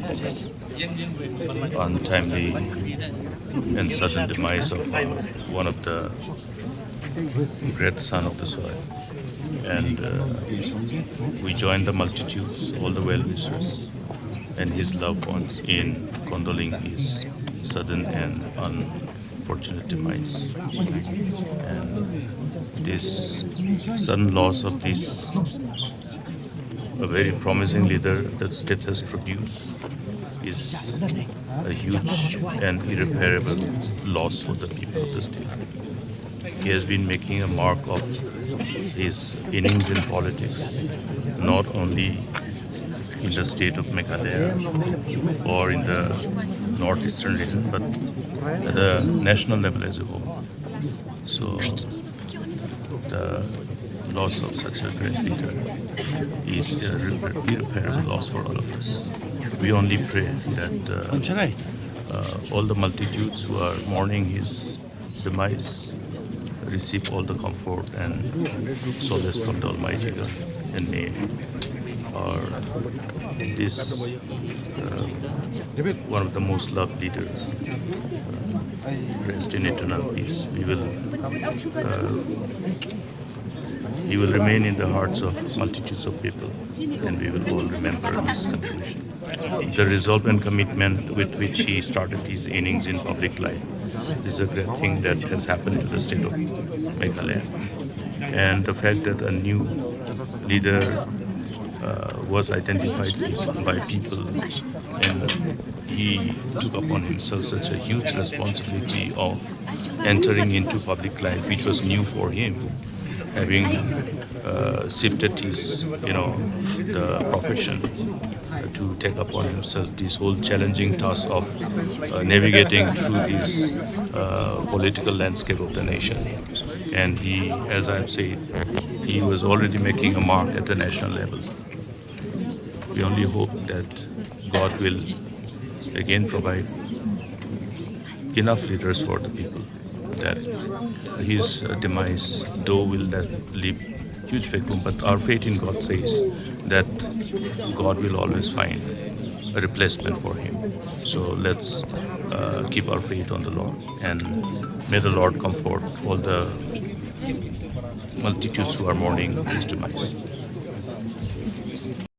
this untimely and sudden demise of one of the great son of the soil. And we join the multitudes, all the well-wishers, and his loved ones in condoling his sudden and unfortunate demise. And this sudden loss of this a very promising leader that state has produced is a huge and irreparable loss for the people of the state. He has been making a mark of his innings in politics, not only in the state of Meghalaya or in the northeastern region, but at the national level as a whole. So the loss of such a great leader is an irreparable loss for all of us. We only pray that all the multitudes who are mourning his demise receive all the comfort and solace from the Almighty God, and may this one of the most loved leaders rest in eternal peace. He will remain in the hearts of multitudes of people, and we will all remember his contribution. The resolve and commitment with which he started his innings in public life is a great thing that has happened to the state of Meghalaya. And the fact that a new leader was identified by people, and he took upon himself such a huge responsibility of entering into public life, which was new for him, having shifted his, the profession to take upon himself this whole challenging task of navigating through this political landscape of the nation. And he, as I've said, he was already making a mark at the national level. We only hope that God will again provide enough leaders for the people, that his demise, though, will leave huge vacuum, but our faith in God says that God will always find a replacement for him. So let's keep our faith on the Lord, and may the Lord comfort all the multitudes who are mourning his demise.